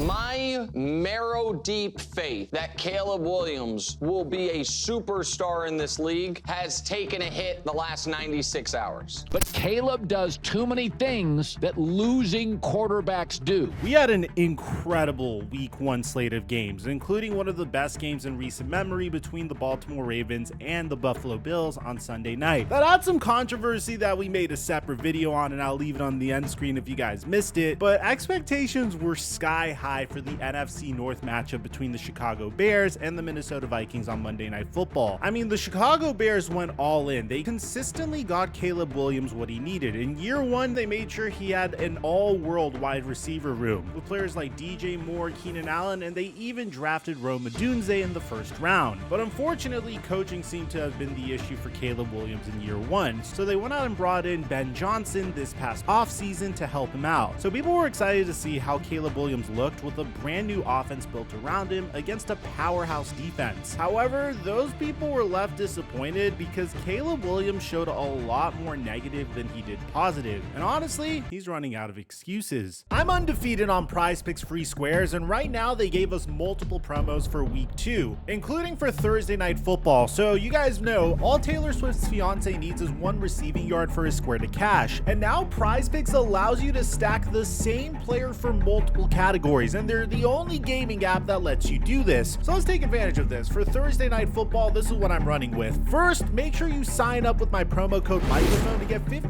My marrow deep faith that Caleb Williams will be a superstar in this league has taken a hit the last 96 hours. But Caleb does too many things that losing quarterbacks do. We had an incredible week 1 slate of games, including one of the best games in recent memory between the Baltimore Ravens and the Buffalo Bills on Sunday night. That had some controversy that we made a separate video on, and I'll leave it on the end screen if you guys missed it, but expectations were sky high for the NFC North matchup between the Chicago Bears and the Minnesota Vikings on Monday Night Football. I mean, the Chicago Bears went all in. They consistently got Caleb Williams what he needed. In year 1, they made sure he had an all-world wide receiver room with players like DJ Moore, Keenan Allen, and they even drafted Rome Odunze in the first round. But unfortunately, coaching seemed to have been the issue for Caleb Williams in year 1, so they went out and brought in Ben Johnson this past offseason to help him out. So people were excited to see how Caleb Williams looked with a brand new offense built around him against a powerhouse defense. However, those people were left disappointed because Caleb Williams showed a lot more negative than he did positive. And honestly, he's running out of excuses. I'm undefeated on PrizePicks free squares, and right now they gave us multiple promos for week 2, including for Thursday Night Football. So you guys know all Taylor Swift's fiance needs is 1 receiving yard for his square to cash. And now PrizePicks allows you to stack the same player for multiple categories, and they're the only gaming app that lets you do this. So let's take advantage of this. For Thursday Night Football, this is what I'm running with. First, make sure you sign up with my promo code Mikerophone to get $50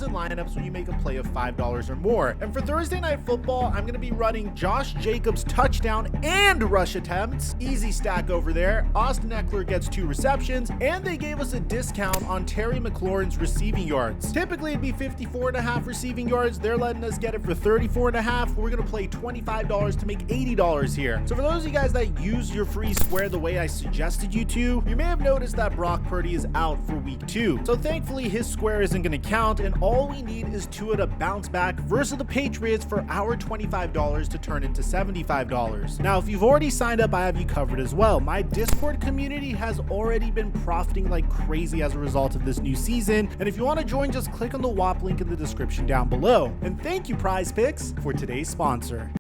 in lineups when you make a play of $5 or more. And for Thursday Night Football, I'm going to be running Josh Jacobs touchdown and rush attempts. Easy stack over there. Austin Eckler gets 2 receptions, and they gave us a discount on Terry McLaurin's receiving yards. Typically it'd be 54.5 receiving yards. They're letting us get it for 34.5. We're going to play $25 to make $80 here. So for those of you guys that use your free square the way I suggested you to, you may have noticed that Brock Purdy is out for week 2. So thankfully his square isn't going to count, and all we need is Tua to bounce back versus the Patriots for our $25 to turn into $75. Now, if you've already signed up, I have you covered as well. My Discord community has already been profiting like crazy as a result of this new season, and if you want to join, just click on the WAP link in the description down below. And thank you, PrizePicks, for today's sponsor.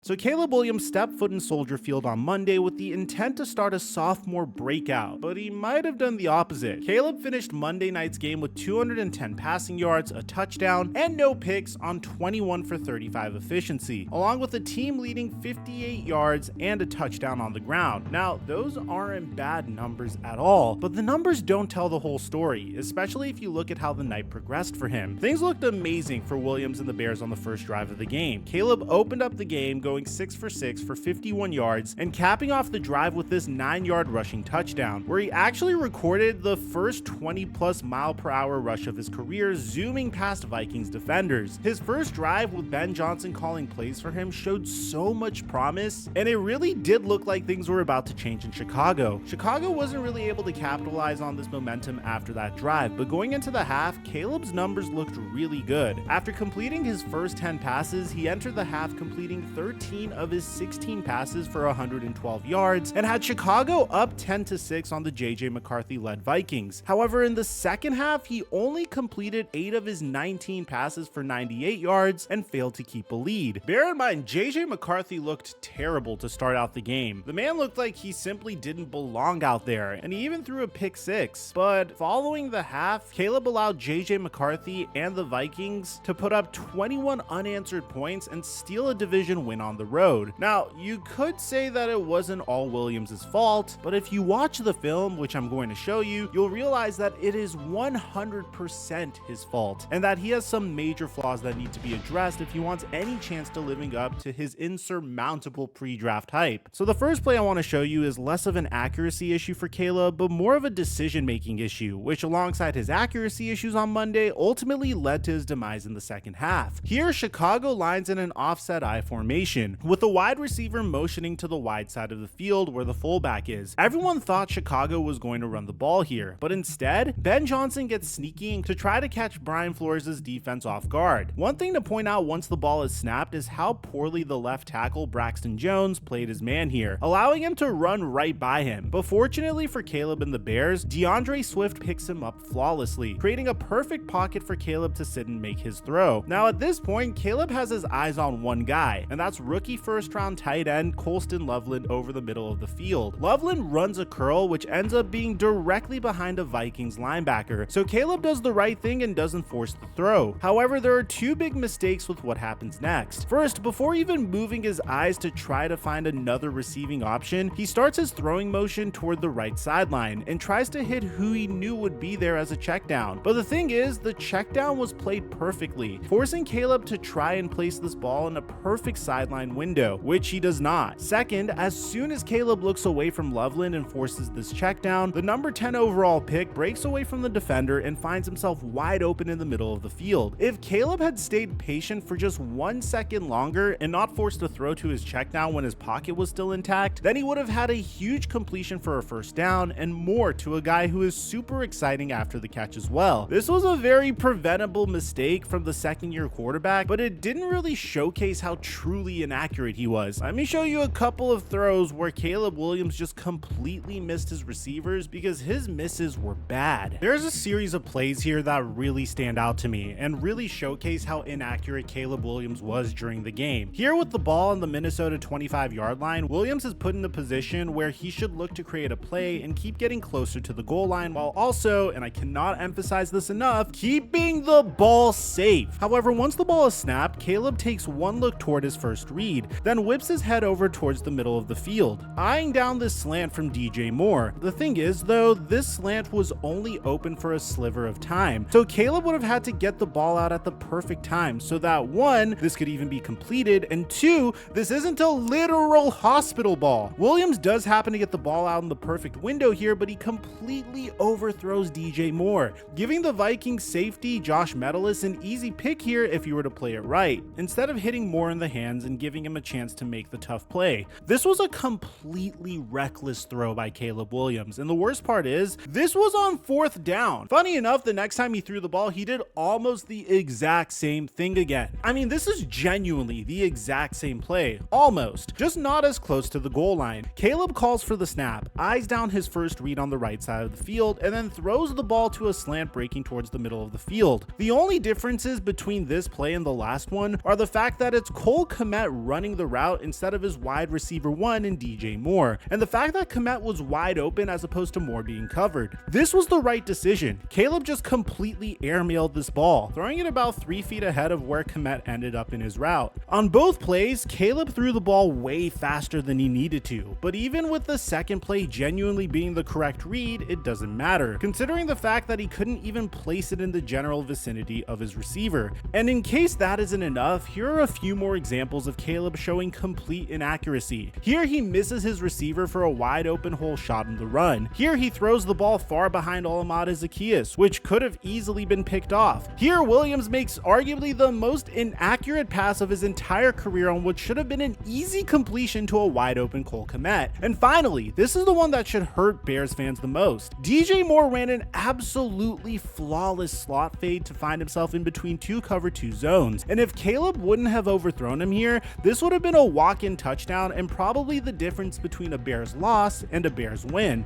So Caleb Williams stepped foot in Soldier Field on Monday with the intent to start a sophomore breakout, but he might have done the opposite. Caleb finished Monday night's game with 210 passing yards, a touchdown, and no picks on 21 for 35 efficiency, along with a team-leading 58 yards and a touchdown on the ground. Now, those aren't bad numbers at all, but the numbers don't tell the whole story, especially if you look at how the night progressed for him. Things looked amazing for Williams and the Bears on the first drive of the game. Caleb opened up the game going 6 for 6 for 51 yards and capping off the drive with this 9-yard rushing touchdown, where he actually recorded the first 20+ mile-per-hour rush of his career, zooming past Vikings defenders. His first drive with Ben Johnson calling plays for him showed so much promise, and it really did look like things were about to change in Chicago. Chicago wasn't really able to capitalize on this momentum after that drive, but going into the half, Caleb's numbers looked really good. After completing his first 10 passes, he entered the half completing 13 of his 16 passes for 112 yards and had Chicago up 10-6 on the JJ McCarthy-led Vikings. However, in the second half, he only completed 8 of his 19 passes for 98 yards and failed to keep a lead. Bear in mind, JJ McCarthy looked terrible to start out the game. The man looked like he simply didn't belong out there, and he even threw a pick 6. But following the half, Caleb allowed JJ McCarthy and the Vikings to put up 21 unanswered points and steal a division win on the road. Now, you could say that it wasn't all Williams' fault, but if you watch the film, which I'm going to show you, you'll realize that it is 100% his fault, and that he has some major flaws that need to be addressed if he wants any chance to living up to his insurmountable pre-draft hype. So the first play I want to show you is less of an accuracy issue for Caleb, but more of a decision-making issue, which alongside his accuracy issues on Monday ultimately led to his demise in the second half. Here, Chicago lines in an offset I formation. formation, with the wide receiver motioning to the wide side of the field where the fullback is. Everyone thought Chicago was going to run the ball here, but instead, Ben Johnson gets sneaking to try to catch Brian Flores' defense off guard. One thing to point out once the ball is snapped is how poorly the left tackle Braxton Jones played his man here, allowing him to run right by him. But fortunately for Caleb and the Bears, DeAndre Swift picks him up flawlessly, creating a perfect pocket for Caleb to sit and make his throw. Now at this point, Caleb has his eyes on one guy, and that's rookie first-round tight end Colston Loveland over the middle of the field. Loveland runs a curl, which ends up being directly behind a Vikings linebacker, so Caleb does the right thing and doesn't force the throw. However, there are two big mistakes with what happens next. First, before even moving his eyes to try to find another receiving option, he starts his throwing motion toward the right sideline and tries to hit who he knew would be there as a check down. But the thing is, the check down was played perfectly, forcing Caleb to try and place this ball in a perfect sideline window, which he does not. Second, as soon as Caleb looks away from Loveland and forces this check down, the number 10 overall pick breaks away from the defender and finds himself wide open in the middle of the field. If Caleb had stayed patient for just 1 second longer and not forced a throw to his check down when his pocket was still intact, then he would have had a huge completion for a first down and more to a guy who is super exciting after the catch as well. This was a very preventable mistake from the second-year quarterback, but it didn't really showcase how truly inaccurate he was. Let me show you a couple of throws where Caleb Williams just completely missed his receivers because his misses were bad. There's a series of plays here that really stand out to me and really showcase how inaccurate Caleb Williams was during the game. Here with the ball on the Minnesota 25-yard line, Williams is put in a position where he should look to create a play and keep getting closer to the goal line while also, and I cannot emphasize this enough, keeping the ball safe. However, once the ball is snapped, Caleb takes one look toward his first read, then whips his head over towards the middle of the field, eyeing down this slant from DJ Moore. The thing is, though, this slant was only open for a sliver of time, so Caleb would have had to get the ball out at the perfect time so that 1, this could even be completed, and 2, this isn't a literal hospital ball. Williams does happen to get the ball out in the perfect window here, but he completely overthrows DJ Moore, giving the Vikings safety Josh Metellus an easy pick here if you were to play it right, instead of hitting Moore in the hands and giving him a chance to make the tough play. This was a completely reckless throw by Caleb Williams, and the worst part is, this was on 4th down. Funny enough, the next time he threw the ball, he did almost the exact same thing again. I mean, this is genuinely the exact same play, almost, just not as close to the goal line. Caleb calls for the snap, eyes down his first read on the right side of the field, and then throws the ball to a slant breaking towards the middle of the field. The only differences between this play and the last one are the fact that it's Cole Kmet running the route instead of his wide receiver 1 and DJ Moore, and the fact that Kmet was wide open as opposed to Moore being covered. This was the right decision. Caleb just completely airmailed this ball, throwing it about 3 feet ahead of where Kmet ended up in his route. On both plays, Caleb threw the ball way faster than he needed to, but even with the second play genuinely being the correct read, it doesn't matter, considering the fact that he couldn't even place it in the general vicinity of his receiver. And in case that isn't enough, here are a few more examples of Caleb showing complete inaccuracy. Here he misses his receiver for a wide open hole shot in the run. Here he throws the ball far behind Olamide Zaccheaus, which could have easily been picked off. Here Williams makes arguably the most inaccurate pass of his entire career on what should have been an easy completion to a wide open Cole Kmet. And finally, this is the one that should hurt Bears fans the most. DJ Moore ran an absolutely flawless slot fade to find himself in between 2 cover 2 zones, and if Caleb wouldn't have overthrown him here, this would have been a walk-in touchdown and probably the difference between a Bears loss and a Bears win.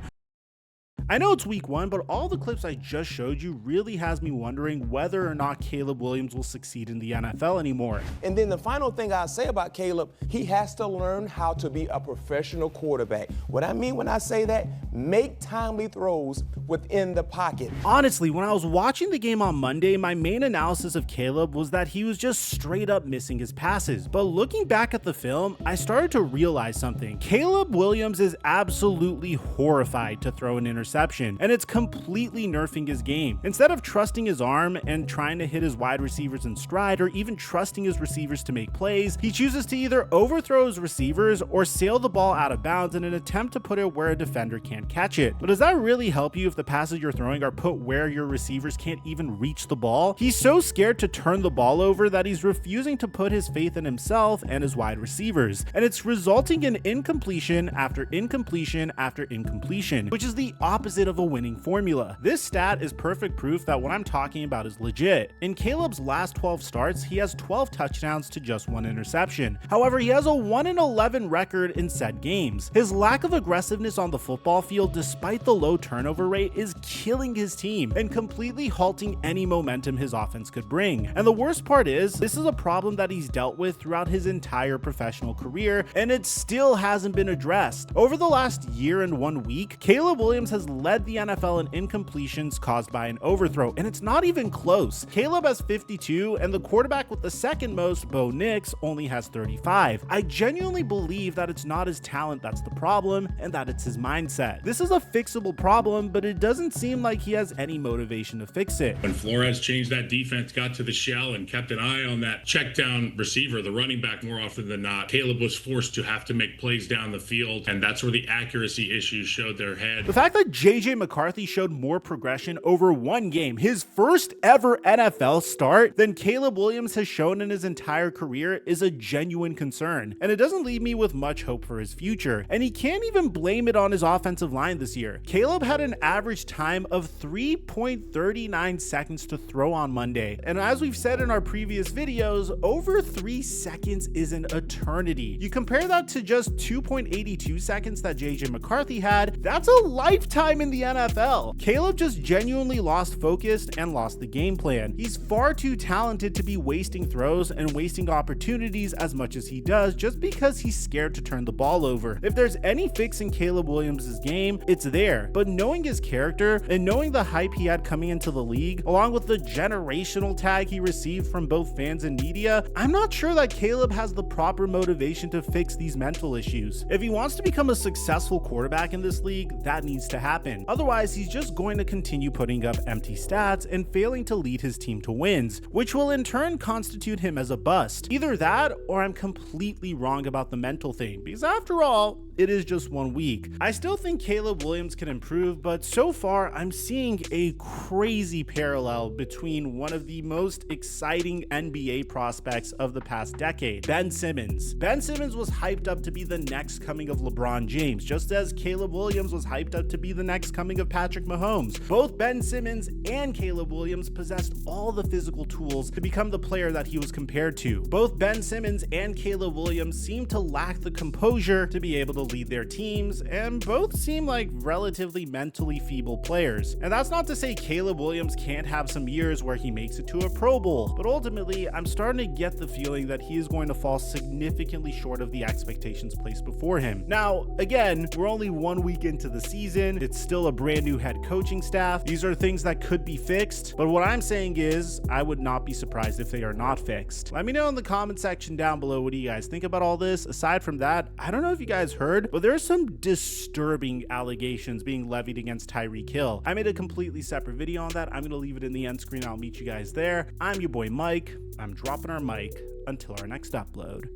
I know it's week 1, but all the clips I just showed you really has me wondering whether or not Caleb Williams will succeed in the NFL anymore. And then the final thing I'll say about Caleb, he has to learn how to be a professional quarterback. What I mean when I say that, make timely throws within the pocket. Honestly, when I was watching the game on Monday, my main analysis of Caleb was that he was just straight up missing his passes. But looking back at the film, I started to realize something. Caleb Williams is absolutely horrified to throw an interception interception, and it's completely nerfing his game. Instead of trusting his arm and trying to hit his wide receivers in stride, or even trusting his receivers to make plays, he chooses to either overthrow his receivers or sail the ball out of bounds in an attempt to put it where a defender can't catch it. But does that really help you if the passes you're throwing are put where your receivers can't even reach the ball? He's so scared to turn the ball over that he's refusing to put his faith in himself and his wide receivers, and it's resulting in incompletion after incompletion after incompletion, which is the opposite of a winning formula. This stat is perfect proof that what I'm talking about is legit. In Caleb's last 12 starts, he has 12 touchdowns to just 1 interception. However, he has a 1-11 record in said games. His lack of aggressiveness on the football field, despite the low turnover rate, is killing his team and completely halting any momentum his offense could bring. And the worst part is, this is a problem that he's dealt with throughout his entire professional career, and it still hasn't been addressed. Over the last year and 1 week, Caleb Williams has led the NFL in incompletions caused by an overthrow, and it's not even close. Caleb has 52, and the quarterback with the second most, Bo Nix, only has 35. I genuinely believe that it's not his talent that's the problem, and that it's his mindset. This is a fixable problem, but it doesn't seem like he has any motivation to fix it. When Flores changed that defense, got to the shell, and kept an eye on that check down receiver, the running back, more often than not, Caleb was forced to have to make plays down the field, and that's where the accuracy issues showed their head. The fact that JJ McCarthy showed more progression over one game, his first ever NFL start, than Caleb Williams has shown in his entire career is a genuine concern, and it doesn't leave me with much hope for his future. And he can't even blame it on his offensive line this year. Caleb had an average time of 3.39 seconds to throw on Monday, and as we've said in our previous videos, over 3 seconds is an eternity. You compare that to just 2.82 seconds that JJ McCarthy had, that's a lifetime in the NFL. Caleb just genuinely lost focus and lost the game plan. He's far too talented to be wasting throws and wasting opportunities as much as he does just because he's scared to turn the ball over. If there's any fix in Caleb Williams' game, it's there. But knowing his character and knowing the hype he had coming into the league, along with the generational tag he received from both fans and media, I'm not sure that Caleb has the proper motivation to fix these mental issues. If he wants to become a successful quarterback in this league, that needs to happen. Otherwise, he's just going to continue putting up empty stats and failing to lead his team to wins, which will in turn constitute him as a bust. Either that, or I'm completely wrong about the mental thing, because after all, it is just 1 week. I still think Caleb Williams can improve, but so far I'm seeing a crazy parallel between one of the most exciting NBA prospects of the past decade, Ben Simmons. Ben Simmons was hyped up to be the next coming of LeBron James, just as Caleb Williams was hyped up to be the next coming of Patrick Mahomes. Both Ben Simmons and Caleb Williams possessed all the physical tools to become the player that he was compared to. Both Ben Simmons and Caleb Williams seem to lack the composure to be able to lead their teams, and both seem like relatively mentally feeble players. And that's not to say Caleb Williams can't have some years where he makes it to a Pro Bowl, but ultimately I'm starting to get the feeling that he is going to fall significantly short of the expectations placed before him. Now, again, we're only 1 week into the season, it's still a brand new head coaching staff. These are things that could be fixed, but what I'm saying is I would not be surprised if they are not fixed. Let me know in the comment section down below, what do you guys think about all this? Aside from that, I don't know if you guys heard, but there are some disturbing allegations being levied against Tyreek Hill. I made a completely separate video on that. I'm going to leave it in the end screen. I'll meet you guys there. I'm your boy Mike. I'm dropping our mic until our next upload.